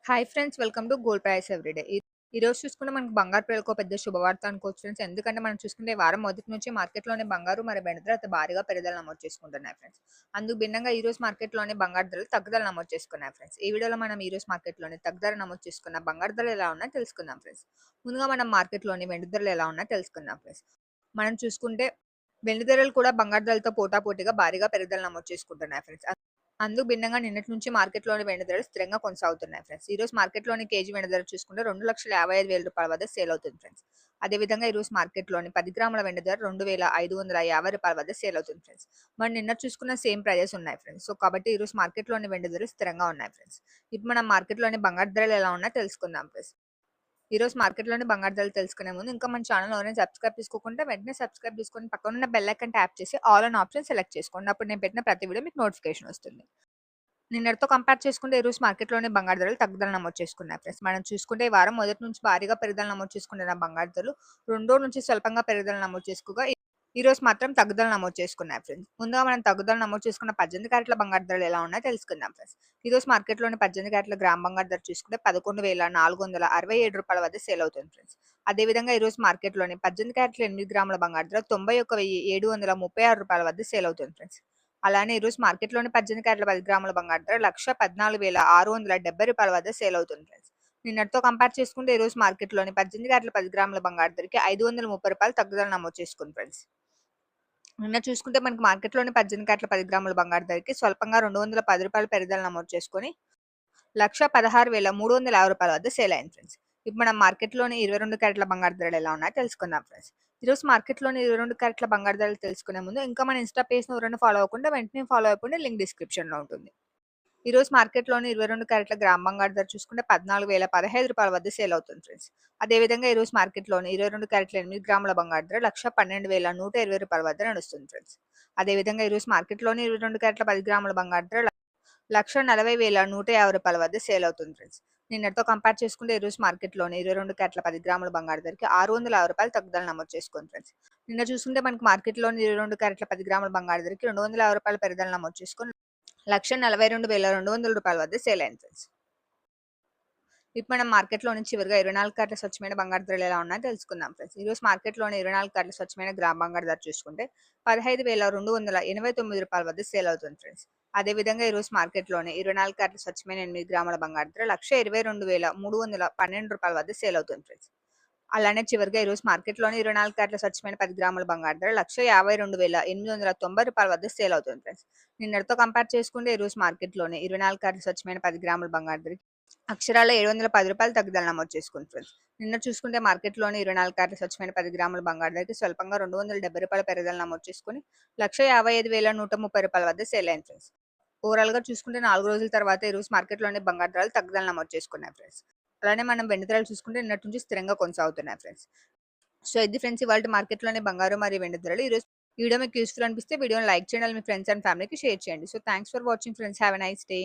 Hi friends, welcome to gold price everyday. ఈరోజు చూసుకుంటే మనకు బంగారు పేరుకో పెద్ద శుభవార్త అనుకోవచ్చు ఫ్రెండ్స్. ఎందుకంటే మనం చూసుకుంటే ఈ వారం మొదటి నుంచి మార్కెట్లోని బంగారు మరి వెండి ధరలు భారీగా పెరుగుదల నమోదు చేసుకుంటున్నాయి ఫ్రెండ్స్. అందుకు భిన్నంగా ఈ రోజు మార్కెట్లోని బంగారు ధరలు తగ్గుదల నమోదు చేసుకున్నాయి ఫ్రెండ్స్. ఈ వీడియోలో మనం ఈ రోజు మార్కెట్లోని తగ్గుదల నమోదు చేసుకున్న బంగారు ధరలు ఎలా ఉన్నాయో తెలుసుకుందాం ఫ్రెండ్స్. ముందుగా మనం మార్కెట్లోని వెండి ధరలు ఎలా ఉన్నాయో తెలుసుకుందాం ఫ్రెండ్స్. మనం చూసుకుంటే వెండి ధరలు కూడా బంగారు ధరలతో పోటాపోటీగా భారీగా పెరుగుదల నమోదు చేసుకుంటున్నాయి ఫ్రెండ్స్. అందుకు భిన్నంగా నిన్నటి నుంచి మార్కెట్‌లోని వెండి ధరలు స్థిరంగా కొనసాగుతున్నాయి ఫ్రెండ్స్. ఈ రోజు మార్కెట్‌లోని కేజీ వెండి ధర చూసుకుంటే రూ. 2,55,000 వద్ద సేల్ అవుతుంది ఫ్రెండ్స్. అదేవిధంగా ఈ రోజు మార్కెట్‌లోని 10 గ్రాముల వెండి ధర రూ. 2,550 వద్ద సేల్ అవుతుంది ఫ్రెండ్స్. మనం నిన్న చూసుకున్న సేమ్ ప్రైజెస్ ఉన్నాయి ఫ్రెండ్స్. సో, కాబట్టి ఈ రోజు మార్కెట్‌లోని వెండి ధరలు స్థిరంగా ఉన్నాయి ఫ్రెండ్స్. ఇప్పుడు మనం మార్కెట్‌లోని బంగారు ధరలు ఎలా ఉన్నాయో తెలుసుకుందాం ఫ్రెండ్స్. ఈ రోజు మార్కెట్‌లోని బంగారు ధరలు తెలుసుకునే ముందు ఇంకా మన ఛానెల్ ఎవరైనా సబ్స్క్రైబ్ చేసుకోకుంటే వెంటనే సబ్స్క్రైబ్ చేసుకొని పక్కనున్న బెల్ ఐకాన్ ట్యాప్ చేసి ఆల్ అనే ఆప్షన్ సెలెక్ట్ చేసుకోండి. అప్పుడు నేను పెట్టిన ప్రతి వీడియో మీకు నోటిఫికేషన్ వస్తుంది. నిన్నటితో కంపేర్ చేసుకుంటే ఈ రోజు మార్కెట్‌లోని బంగారు ధరలు తగ్గుదల నమోదు చేసుకున్నాయి ఫ్రెండ్స్. మనం చూసుకుంటే ఈ వారం మొదటి నుంచి భారీగా పెరుగుదల నమోదు చేసుకుంటున్న బంగారు ధరలు రెండో నుంచి స్వల్పంగా పెరుగుదల నమోదు చేసుకోగా ఈ రోజు మాత్రం తగ్గుదల నమోదు చేసుకున్నాయి ఫ్రెండ్స్. ముందుగా మనం తగ్గుదల నమోదు చేసుకున్న 18 క్యారెట్ల బంగారు ధరలు ఎలా ఉన్నాయో తెలుసుకుందాం ఫ్రెండ్స్. ఈ రోజు మార్కెట్‌లోని 18 క్యారెట్ల గ్రామ్ బంగారు ధర చూసుకుంటే రూ. 11,467 వద్ద సేల్ అవుతుంది ఫ్రెండ్స్. అదేవిధంగా ఈ రోజు మార్కెట్‌లోని 18 క్యారెట్ల 8 గ్రాముల బంగారు ధర రూ. 91,736 వద్ద సేల్ అవుతుంది ఫ్రెండ్స్. అలానే ఈరోజు మార్కెట్‌లోని 18 క్యారెట్ల 10 గ్రాముల బంగారు ధర రూ. 1,14,670 వద్ద సేల్ అవుతుంది ఫ్రెండ్స్. నిన్నటితో కంపేర్ చేసుకుంటే ఈరోజు మార్కెట్‌లోని 18 క్యారెట్ల 10 గ్రాముల బంగారు ధరకి రూ. 530 తగ్గుదల నమోదు చేసుకుంది ఫ్రెండ్స్. నిన్న చూసుకుంటే మనకి మార్కెట్‌లోని 18 క్యారెట్ల 10 గ్రాముల బంగారు ధరకి స్వల్పంగా రూ. 210 పెరుగుదల నమోదు చేసుకొని రూ. 1,16,350 వద్ద సేల్ అయింది ఫ్రెండ్స్. ఇప్పుడు మనం మార్కెట్‌లోని 22 క్యారెట్ల బంగారు ధరలు ఎలా ఉన్నాయో తెలుసుకుందాం ఫ్రెండ్స్. ఈరోజు మార్కెట్‌లోని 22 క్యారెట్ల బంగారు ధరలు తెలుసుకునే ముందు ఇంకా మన ఇన్‌స్టా పేజ్‌ని ఎవరైనా ఫాలో అవ్వకుండా వెంటనే ఫాలో అయిపోండి. లింక్ డిస్క్రిప్షన్‌లో ఉంటుంది. ఈరోజు మార్కెట్‌లోని 22 క్యారెట్ల గ్రామ్ బంగారు ధర చూసుకుంటే రూ. 14,015 వద్ద సేల్ అవుతుంది ఫ్రెండ్స్. అదేవిధంగా ఈరోజు మార్కెట్‌లోని 22 క్యారెట్ల 8 గ్రాముల బంగారు ధర రూ. 1,12,120 వద్ద నడుస్తుంది ఫ్రెండ్స్. అదేవిధంగా ఈరోజు మార్కెట్‌లోని 22 క్యారెట్ల 10 గ్రాముల బంగారు ధర రూ. 1,40,150 వద్ద సేల్ అవుతుంది ఫ్రెండ్స్. నిన్నటితో కంపేర్ చేసుకుంటే ఈరోజు మార్కెట్‌లోని 22 క్యారెట్ల 10 గ్రాముల బంగారు ధరకి రూ. 650 తగ్గుదల నమోదు చేసుకుంది ఫ్రెండ్స్. నిన్న చూసుకుంటే మనకి మార్కెట్‌లోని 22 క్యారెట్ల 10 గ్రాముల బంగారు ధరకి రూ. 250 పెరుగుదల నమోదు చేసుకొని రూ. 1,42,200 వద్ద సేల్ అయింది ఫ్రెండ్స్. ఇప్పుడు మనం మార్కెట్‌లోని చివరిగా 24 క్యారెట్ల స్వచ్ఛమైన బంగారు ధరలు ఎలా ఉన్నాయో తెలుసుకుందాం ఫ్రెండ్స్. ఈరోజు మార్కెట్‌లోని 24 క్యారెట్ల స్వచ్ఛమైన గ్రామ్ బంగారు ధర చూసుకుంటే రూ. 15,289 వద్ద సేల్ అవుతుంది ఫ్రెండ్స్. అదేవిధంగా ఈరోజు మార్కెట్‌లోని 24 క్యారెట్ల స్వచ్ఛమైన 8 గ్రాముల బంగారు ధర రూ. 1,22,312 వద్ద సేల్ అవుతుంది ఫ్రెండ్స్. అలానే చివరిగా ఈరోజు మార్కెట్‌లోని 24 క్యారెట్ల స్వచ్ఛమైన 10 గ్రాముల బంగారు ధర రూ. 1,52,890 వద్ద సేల్ అవుతుంది ఫ్రెండ్స్. నిన్నటితో కంపేర్ చేసుకుంటే ఈరోజు మార్కెట్‌లోని 24 క్యారెట్ల స్వచ్ఛమైన 10 గ్రాముల బంగారు ధర అక్షరాల రూ. 710 తగ్గుదల నమోదు చేసుకుంది ఫ్రెండ్స్. నిన్న చూసుకుంటే మార్కెట్‌లోని 24 క్యారెట్ల స్వచ్ఛమైన 10 గ్రాముల బంగారు ధరకి స్వల్పంగా రూ. 270 పెరుగుదల నమోదు చేసుకొని రూ. 1,55,130 వద్ద సేల్ అయింది ఫ్రెండ్స్. ఓవరాల్‌గా చూసుకుంటే 4 రోజుల తర్వాత ఈరోజు మార్కెట్‌లోని బంగారు ధరలు తగ్గుదల నమోదు చేసుకున్నాయి ఫ్రెండ్స్. అలానే మనం వెండి ధరలు చూసుకుంటే నిన్నటి నుంచి స్థిరంగా కొనసాగుతున్నాయి ఫ్రెండ్స్. సో, ఇది ఫ్రెండ్స్ ఇవాల్టి మార్కెట్‌లోని బంగారు మరియు వెండి ధరలు. ఈరోజు ఈ వీడియో మీకు యూజ్‌ఫుల్ అనిపిస్తే వీడియోని లైక్ చేయండి. మీ ఫ్రెండ్స్ అండ్ ఫ్యామిలీకి షేర్ చేయండి. So, thanks for watching friends. Have a nice day.